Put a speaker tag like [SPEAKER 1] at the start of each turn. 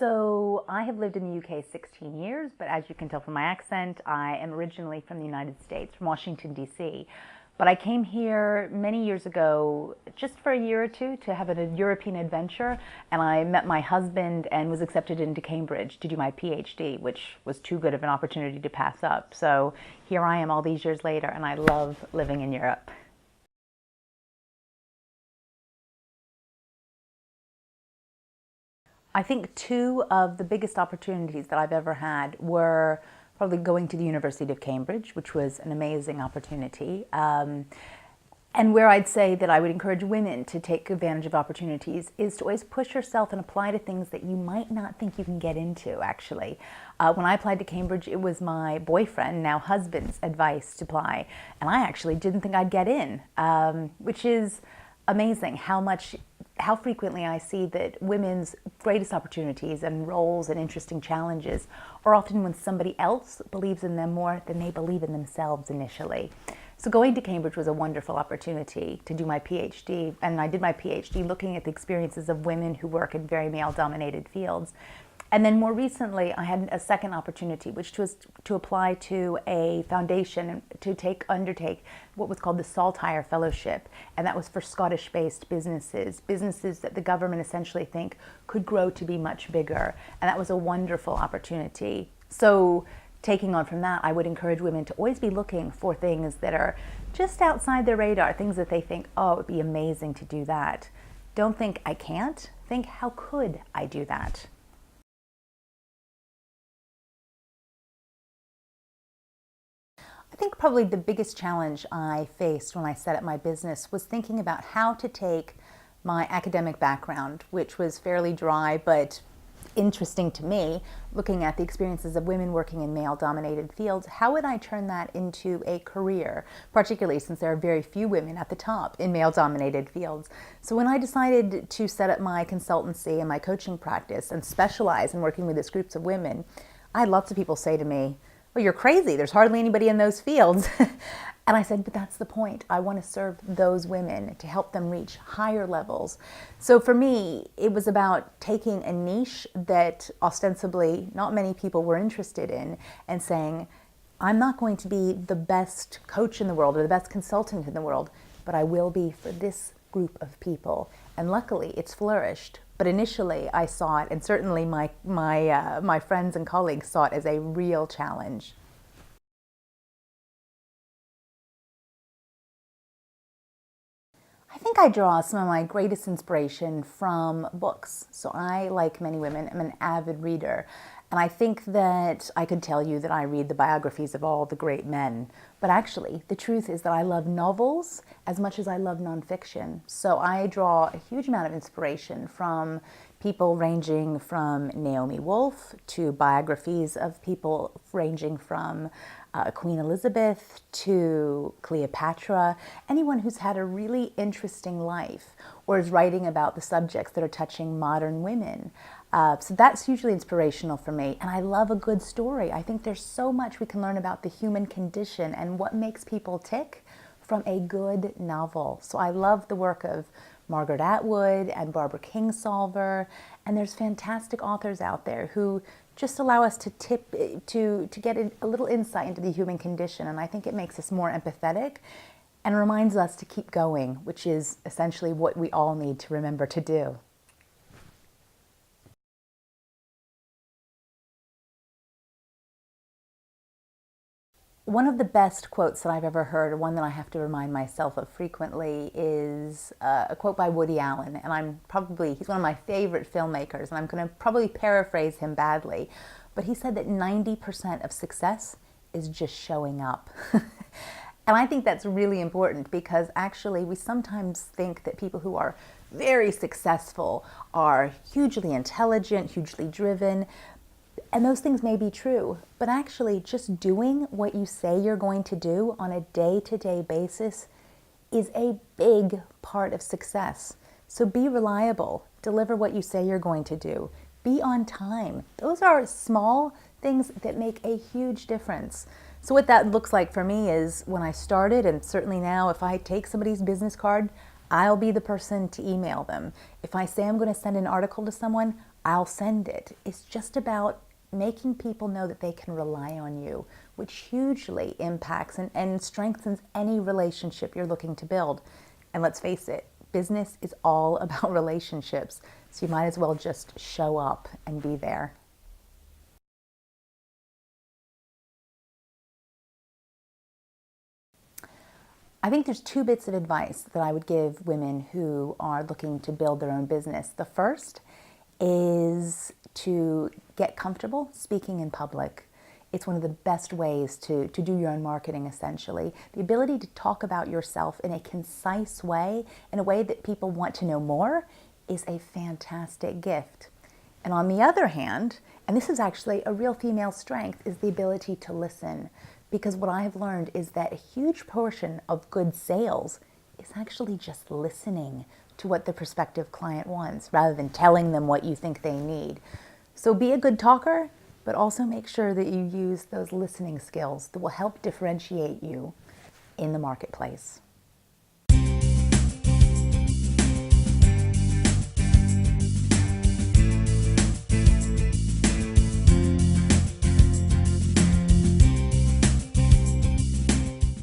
[SPEAKER 1] So I have lived in the UK 16 years, but as you can tell from my accent, I am originally from the United States, from Washington, D.C. But I came here many years ago, just for a year or two, to have a European adventure, and I met my husband and was accepted into Cambridge to do my PhD, which was too good of an opportunity to pass up. So here I am all these years later, and I love living in Europe. I think two of the biggest opportunities that I've ever had were probably going to the University of Cambridge, which was an amazing opportunity. And where I'd say that I would encourage women to take advantage of opportunities is to always push yourself and apply to things that you might not think you can get into, actually. When I applied to Cambridge, it was my boyfriend, now husband's, advice to apply. And I actually didn't think I'd get in, which is amazing how frequently I see that women's greatest opportunities and roles and interesting challenges are often when somebody else believes in them more than they believe in themselves initially. So going to Cambridge was a wonderful opportunity to do my PhD, and I did my PhD looking at the experiences of women who work in very male-dominated fields. And then more recently, I had a second opportunity, which was to apply to a foundation to undertake what was called the Saltire Fellowship. And that was for Scottish-based businesses that the government essentially think could grow to be much bigger. And that was a wonderful opportunity. So taking on from that, I would encourage women to always be looking for things that are just outside their radar, things that they think, oh, it would be amazing to do that. Don't think I can't, think how could I do that? I think probably the biggest challenge I faced when I set up my business was thinking about how to take my academic background, which was fairly dry but interesting to me, looking at the experiences of women working in male-dominated fields. How would I turn that into a career, particularly since there are very few women at the top in male-dominated fields? So when I decided to set up my consultancy and my coaching practice and specialize in working with these groups of women, I had lots of people say to me, well, you're crazy. There's hardly anybody in those fields. And I said, but that's the point. I want to serve those women to help them reach higher levels. So for me, it was about taking a niche that ostensibly not many people were interested in and saying, I'm not going to be the best coach in the world or the best consultant in the world, but I will be for this group of people. And luckily, it's flourished. But initially, I saw it, and certainly my friends and colleagues saw it as a real challenge. I think I draw some of my greatest inspiration from books. So I, like many women, am an avid reader. And I think that I could tell you that I read the biographies of all the great men. But actually, the truth is that I love novels as much as I love nonfiction. So I draw a huge amount of inspiration from people ranging from Naomi Wolf to biographies of people ranging from Queen Elizabeth to Cleopatra, anyone who's had a really interesting life or is writing about the subjects that are touching modern women. So that's hugely inspirational for me, and I love a good story. I think there's so much we can learn about the human condition and what makes people tick from a good novel. So I love the work of Margaret Atwood and Barbara Kingsolver, and there's fantastic authors out there who just allow us to get a little insight into the human condition, and I think it makes us more empathetic and reminds us to keep going, which is essentially what we all need to remember to do. One of the best quotes that I've ever heard, or one that I have to remind myself of frequently, is a quote by Woody Allen. And he's one of my favorite filmmakers, and I'm going to probably paraphrase him badly. But he said that 90% of success is just showing up. And I think that's really important because actually we sometimes think that people who are very successful are hugely intelligent, hugely driven. And those things may be true, but actually just doing what you say you're going to do on a day-to-day basis is a big part of success. So be reliable, deliver what you say you're going to do, be on time. Those are small things that make a huge difference. So what that looks like for me is when I started, and certainly now, if I take somebody's business card, I'll be the person to email them. If I say I'm going to send an article to someone, I'll send it. It's just about making people know that they can rely on you, which hugely impacts and strengthens any relationship you're looking to build. And let's face it, business is all about relationships, so you might as well just show up and be there. I think there's two bits of advice that I would give women who are looking to build their own business. The first is to get comfortable speaking in public. It's one of the best ways to do your own marketing, essentially. The ability to talk about yourself in a concise way, in a way that people want to know more, is a fantastic gift. And on the other hand, and this is actually a real female strength, is the ability to listen. Because what I have learned is that a huge portion of good sales is actually just listening to what the prospective client wants rather than telling them what you think they need. So be a good talker, but also make sure that you use those listening skills that will help differentiate you in the marketplace.